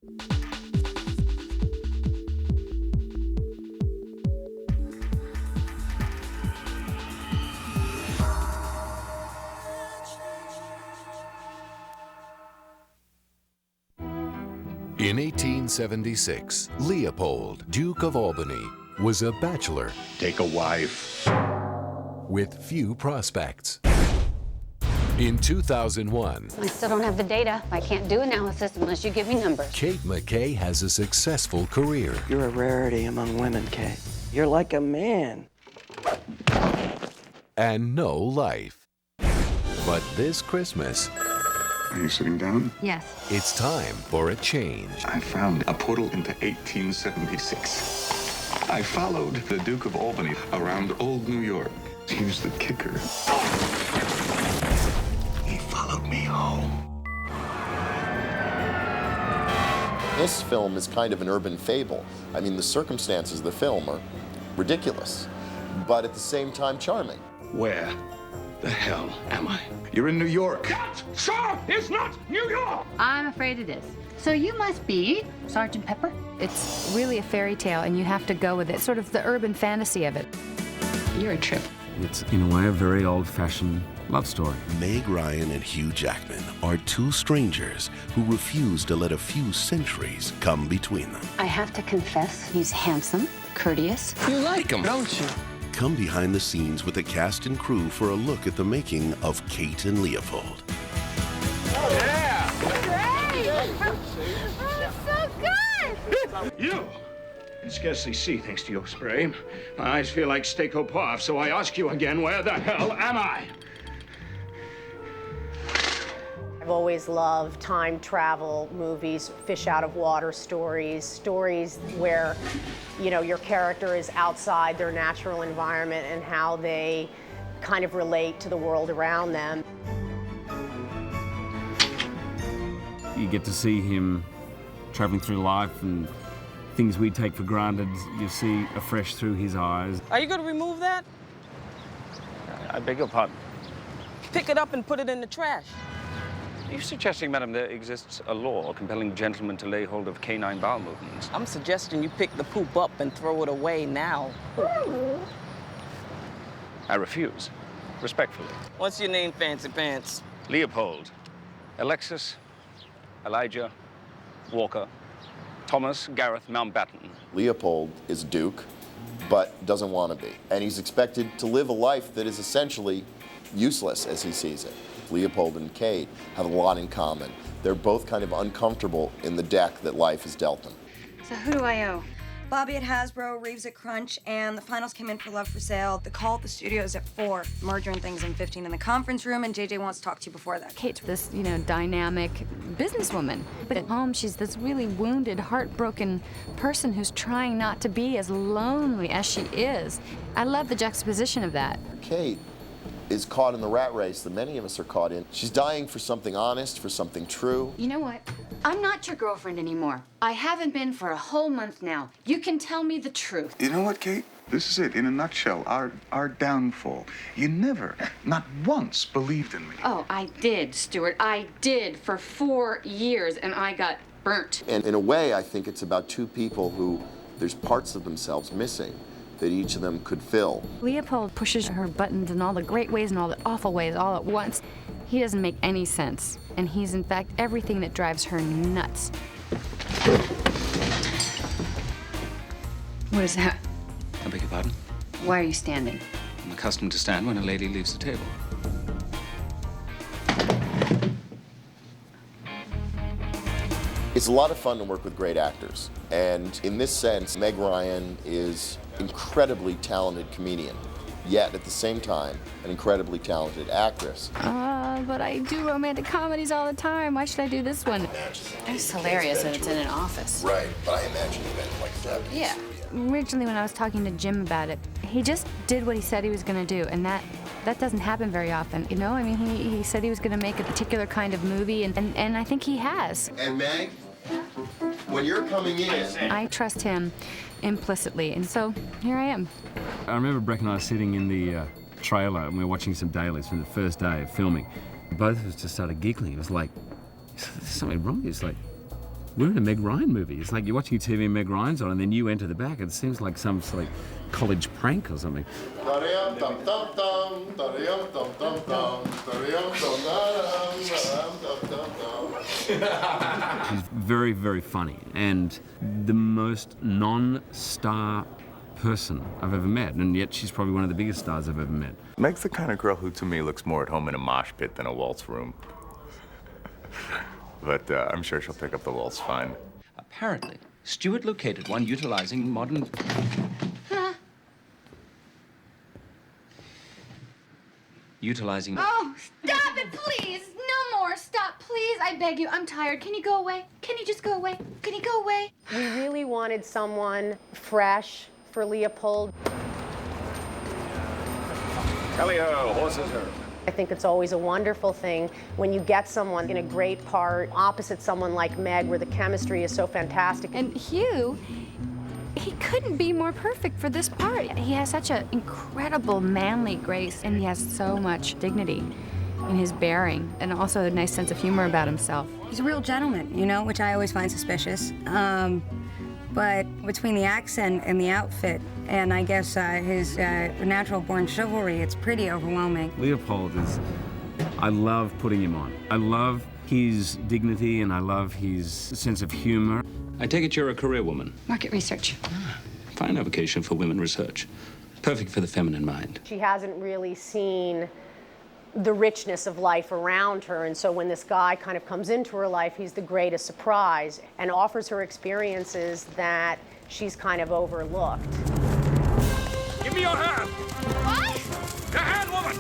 In 1876, Leopold, Duke of Albany, was a bachelor. Take a wife. With few prospects. In 2001, I still don't have the data. I can't do analysis unless you give me numbers. Kate McKay has a successful career. You're a rarity among women, Kate. You're like a man. And no life. But this Christmas, Are you sitting down? Yes. it's time for a change. I found a portal into 1876. I followed the Duke of Albany around old New York. Here's the kicker. He followed me home. This film is kind of an urban fable. I mean, the circumstances of the film are ridiculous, but at the same time charming. Where the hell am I? You're in New York. That, sir, is not New York! I'm afraid it is. So you must be Sergeant Pepper? It's really a fairy tale, and you have to go with it, sort of the urban fantasy of it. You're a trip. It's, in a way, a very old-fashioned love story. Meg Ryan and Hugh Jackman are two strangers who refuse to let a few centuries come between them. I have to confess, he's handsome, courteous. You like him, don't you? Come behind the scenes with the cast and crew for a look at the making of Kate and Leopold. Yeah! Great! Oh, so good! You can scarcely see thanks to your spray. My eyes feel like Steak-o Parf, so I ask you again, where the hell am I? I've always loved time travel movies, fish out of water stories where, you know, your character is outside their natural environment and how they kind of relate to the world around them. You get to see him traveling through life, and things we take for granted, you see afresh through his eyes. Are you going to remove that? I beg your pardon. Pick it up and put it in the trash. Are you suggesting, madam, there exists a law compelling gentlemen to lay hold of canine bowel movements? I'm suggesting you pick the poop up and throw it away now. I refuse, respectfully. What's your name, Fancy Pants? Leopold, Alexis, Elijah, Walker, Thomas, Gareth, Mountbatten. Leopold is Duke, but doesn't want to be. And he's expected to live a life that is essentially useless as he sees it. Leopold and Kate have a lot in common. They're both kind of uncomfortable in the deck that life has dealt them. So who do I owe? Bobby at Hasbro, Reeves at Crunch, and the finals came in for Love for Sale. The call at the studio is at 4. Merger and things in 15 in the conference room, and JJ wants to talk to you before that. Kate's this, dynamic businesswoman. But at home, she's this really wounded, heartbroken person who's trying not to be as lonely as she is. I love the juxtaposition of that. Kate is caught in the rat race that many of us are caught in. She's dying for something honest, for something true. You know what? I'm not your girlfriend anymore. I haven't been for a whole month now. You can tell me the truth. You know what, Kate? This is it, in a nutshell, our downfall. You never, not once, believed in me. Oh, I did, Stuart. I did for 4 years, and I got burnt. And in a way, I think it's about two people who, there's parts of themselves missing that each of them could fill. Leopold pushes her buttons in all the great ways and all the awful ways all at once. He doesn't make any sense, and he's in fact everything that drives her nuts. What is that? I beg your pardon? Why are you standing? I'm accustomed to stand when a lady leaves the table. It's a lot of fun to work with great actors, and in this sense, Meg Ryan is an incredibly talented comedian, yet at the same time, an incredibly talented actress. But I do romantic comedies all the time. Why should I do this one? It's hilarious that it's in an office. Right, but I imagine you meant like that. Yeah. Originally, when I was talking to Jim about it, he just did what he said he was going to do, and that doesn't happen very often. I mean, he said he was going to make a particular kind of movie, and I think he has. And Meg, when you're coming in, I trust him implicitly, and so here I am. I remember Breckin and I sitting in the trailer, and we were watching some dailies from the first day of filming. Both of us just started giggling. It was like, there's something wrong. It's like, we're in a Meg Ryan movie. It's like you're watching TV and Meg Ryan's on, and then you enter the back. It seems like some sort of college prank or something. She's very, very funny, and the most non-star person I've ever met, and yet she's probably one of the biggest stars I've ever met. Meg's the kind of girl who, to me, looks more at home in a mosh pit than a waltz room. But I'm sure she'll pick up the waltz fine. Apparently, Stewart located one utilizing modern... Utilizing... Oh, stop it, please! No more. Stop, please. I beg you. I'm tired. Can you go away? Can you just go away? Can you go away? We really wanted someone fresh for Leopold. Tally-ho, horses her. I think it's always a wonderful thing when you get someone in a great part opposite someone like Meg, where the chemistry is so fantastic. And Hugh, he couldn't be more perfect for this part. He has such an incredible manly grace, and he has so much dignity in his bearing, and also a nice sense of humor about himself. He's a real gentleman, you know, which I always find suspicious. But between the accent and the outfit, and I guess his natural-born chivalry, it's pretty overwhelming. Leopold is... I love putting him on. I love his dignity, and I love his sense of humor. I take it you're a career woman. Market research. Fine avocation for women research. Perfect for the feminine mind. She hasn't really seen the richness of life around her, and so when this guy kind of comes into her life, he's the greatest surprise and offers her experiences that she's kind of overlooked. Give me your hand! What? Your hand, woman!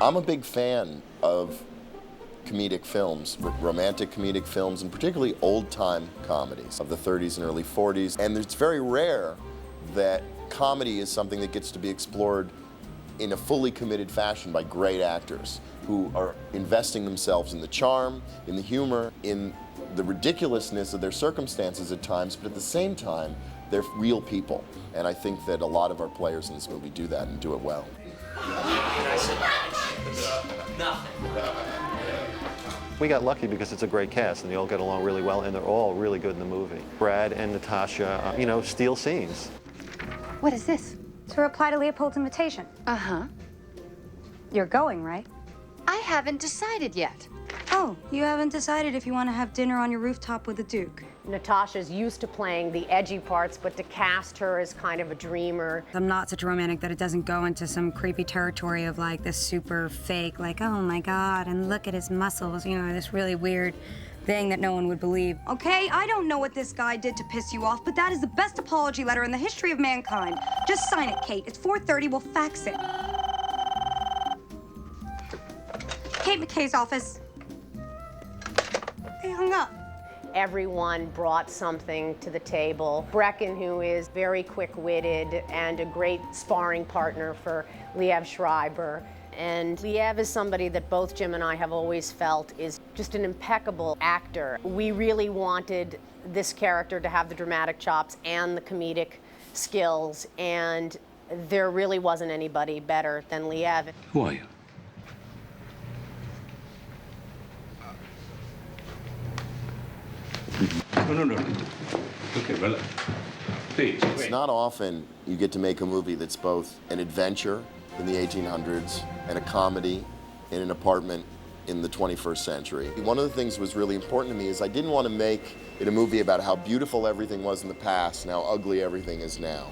I'm a big fan of comedic films, romantic comedic films, and particularly old-time comedies of the 30s and early 40s. And it's very rare that comedy is something that gets to be explored in a fully committed fashion by great actors who are investing themselves in the charm, in the humor, in the ridiculousness of their circumstances at times, but at the same time, they're real people. And I think that a lot of our players in this movie do that and do it well. We got lucky because it's a great cast and they all get along really well and they're all really good in the movie. Brad and Natasha, you know, steal scenes. What is this? It's a reply to Leopold's invitation. Uh-huh. You're going, right? I haven't decided yet. Oh, you haven't decided if you want to have dinner on your rooftop with the Duke. Natasha's used to playing the edgy parts, but to cast her as kind of a dreamer. I'm not such a romantic that it doesn't go into some creepy territory of like this super fake, like, oh my God, and look at his muscles, you know, this really weird thing that no one would believe. Okay, I don't know what this guy did to piss you off, but that is the best apology letter in the history of mankind. Just sign it, Kate. It's 4:30, we'll fax it. Kate McKay's office. They hung up. Everyone brought something to the table. Breckin, who is very quick-witted and a great sparring partner for Liev Schreiber. And Liev is somebody that both Jim and I have always felt is just an impeccable actor. We really wanted this character to have the dramatic chops and the comedic skills, and there really wasn't anybody better than Liev. Who are you? No. Okay, well, please. It's not often you get to make a movie that's both an adventure in the 1800s and a comedy in an apartment in the 21st century. One of the things that was really important to me is I didn't want to make it a movie about how beautiful everything was in the past and how ugly everything is now.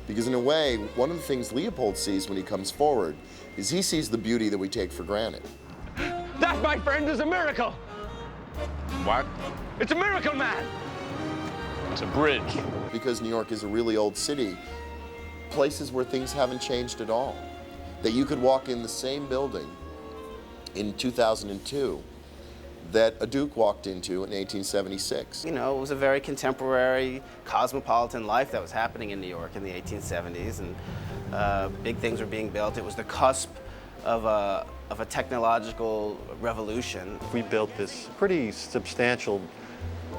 Because in a way, one of the things Leopold sees when he comes forward is he sees the beauty that we take for granted. That, my friend, is a miracle. What? It's a miracle, man. It's a bridge. Because New York is a really old city, places where things haven't changed at all. That you could walk in the same building in 2002 that a Duke walked into in 1876. You know, it was a very contemporary, cosmopolitan life that was happening in New York in the 1870s, and big things were being built. It was the cusp of a technological revolution. We built this pretty substantial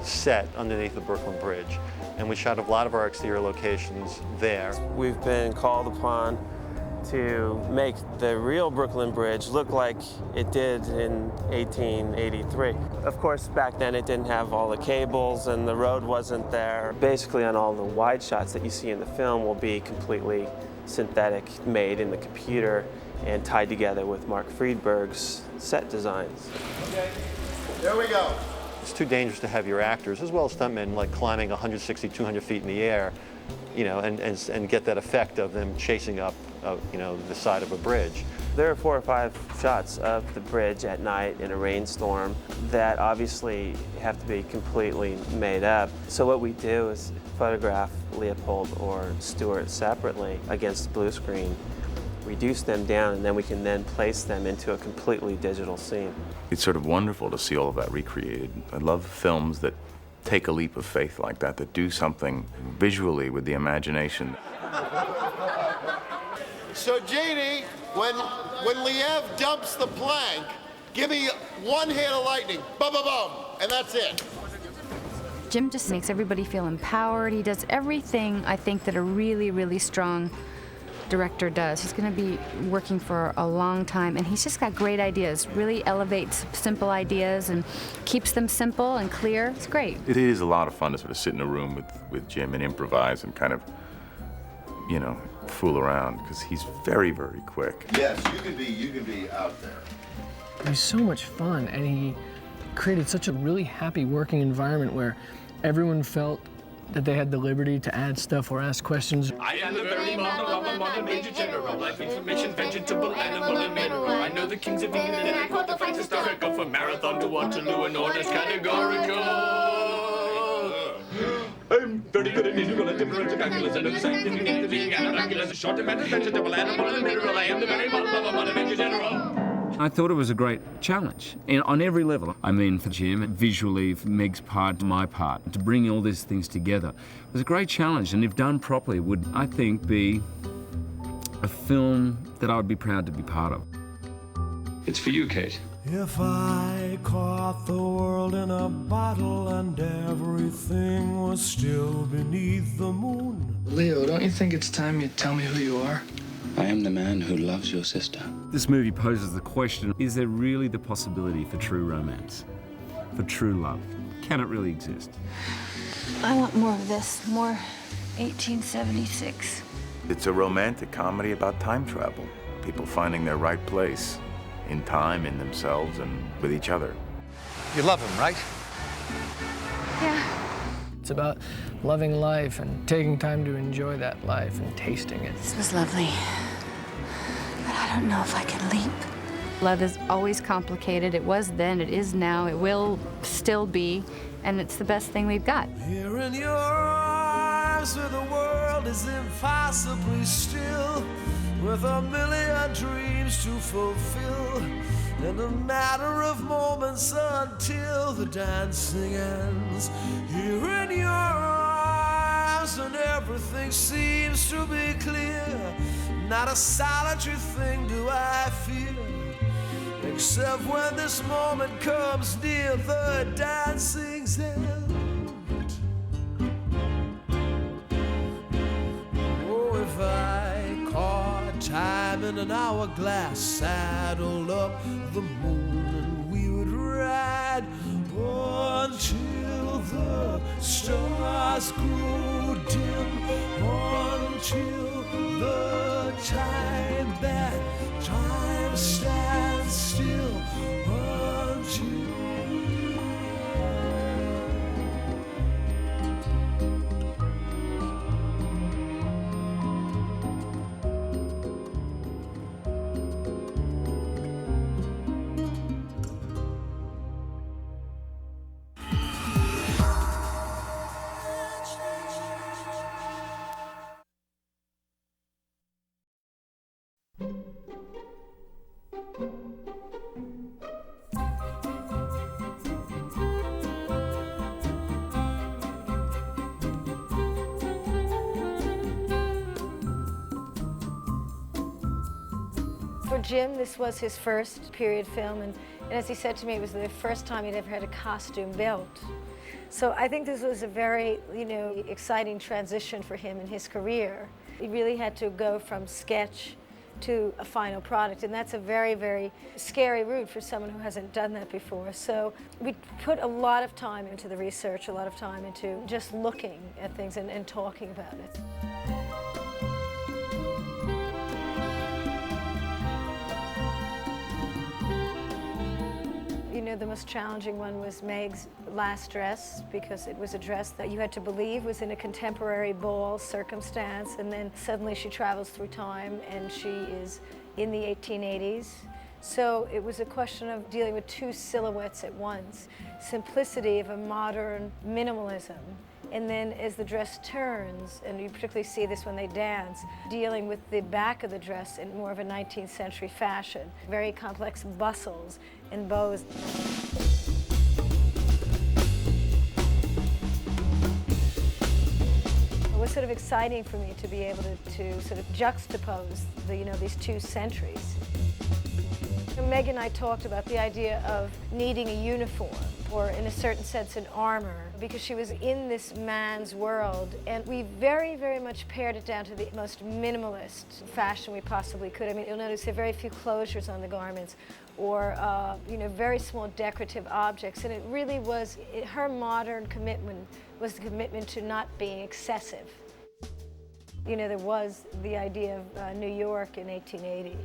set underneath the Brooklyn Bridge. and we shot a lot of our exterior locations there. We've been called upon to make the real Brooklyn Bridge look like it did in 1883. Of course, back then it didn't have all the cables and the road wasn't there. Basically, on all the wide shots that you see in the film will be completely synthetic, made in the computer and tied together with Mark Friedberg's set designs. Okay, there we go. It's too dangerous to have your actors, as well as stuntmen, like climbing 160, 200 feet in the air, you know, and get that effect of them chasing up, you know, the side of a bridge. There are 4 or 5 shots of the bridge at night in a rainstorm that obviously have to be completely made up. So what we do is photograph Leopold or Stuart separately against the blue screen, reduce them down, and then we can then place them into a completely digital scene. It's sort of wonderful to see all of that recreated. I love films that take a leap of faith like that, that do something visually with the imagination. So, Jeannie, when Liev dumps the plank, give me one hit of lightning, bum, bum, bum, and that's it. Jim just makes everybody feel empowered. He does everything, I think, that a really, really strong director does. He's going to be working for a long time, and he's just got great ideas, really elevates simple ideas and keeps them simple and clear. It's great. It is a lot of fun to sort of sit in a room with Jim and improvise and kind of, you know, fool around, because he's very, very quick. Yes, you can be out there. He's so much fun, and he created such a really happy working environment where everyone felt that they had the liberty to add stuff or ask questions. I am the very model of a modern major general, life information, vegetable, animal, and mineral. I know the kings of England and I quote the fights historical, from Marathon to Waterloo and orders categorical. I'm very good at integral and differential calculus, and the scientific name of being analogous, short and vegetable, animal, and mineral. I am the very model of a modern major general. I thought it was a great challenge on every level. I mean, for Jim, visually, for Meg's part, my part, to bring all these things together was a great challenge, and if done properly, would, I think, be a film that I would be proud to be part of. It's for you, Kate. If I caught the world in a bottle and everything was still beneath the moon. Leo, don't you think it's time you tell me who you are? I am the man who loves your sister. This movie poses the question, is there really the possibility for true romance? For true love? Can it really exist? I want more of this, more 1876. It's a romantic comedy about time travel. People finding their right place in time, in themselves, and with each other. You love him, right? Yeah. It's about loving life and taking time to enjoy that life and tasting it. This was lovely, but I don't know if I can leap. Love is always complicated. It was then, it is now, it will still be, and it's the best thing we've got. Here in your arms where the world is impossibly still, with a million dreams to fulfill, in a matter of moments until the dancing ends. Here in your arms and everything seems to be clear, not a solitary thing do I fear, except when this moment comes near the dancing's end. Oh, if I caught time in an hourglass, saddled up the moon, and we would ride until the stars grew dim, until the time that time stands still, until For Jim, this was his first period film, and as he said to me, it was the first time he'd ever had a costume built. So I think this was a very, exciting transition for him in his career. He really had to go from sketch to a final product, and that's a very, very scary route for someone who hasn't done that before. So we put a lot of time into the research, a lot of time into just looking at things and talking about it. The most challenging one was Meg's last dress, because it was a dress that you had to believe was in a contemporary ball circumstance, and then suddenly she travels through time and she is in the 1880s. So it was a question of dealing with two silhouettes at once. Simplicity of a modern minimalism, and then as the dress turns, and you particularly see this when they dance, dealing with the back of the dress in more of a 19th century fashion. Very complex bustles and bows. It was sort of exciting for me to be able to sort of juxtapose these two centuries. Meg and I talked about the idea of needing a uniform, or in a certain sense an armor, because she was in this man's world, and we very, very much pared it down to the most minimalist fashion we possibly could. I mean, you'll notice there are very few closures on the garments, or very small decorative objects, and it really was, her modern commitment was the commitment to not being excessive. There was the idea of New York in 1880,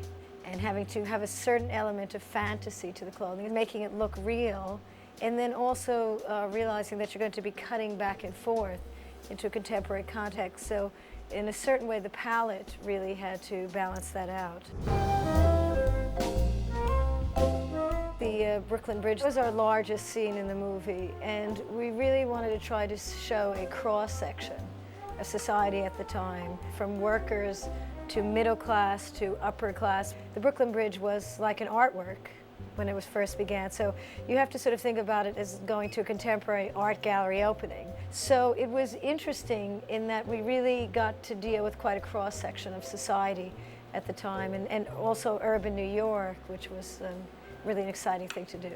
and having to have a certain element of fantasy to the clothing, and making it look real, and then also realizing that you're going to be cutting back and forth into a contemporary context. So in a certain way, the palette really had to balance that out. The Brooklyn Bridge was our largest scene in the movie, and we really wanted to try to show a cross-section of society at the time, from workers to middle class to upper class. The Brooklyn Bridge was like an artwork when it was first began, so you have to sort of think about it as going to a contemporary art gallery opening. So it was interesting in that we really got to deal with quite a cross-section of society at the time, and also urban New York, which was really an exciting thing to do.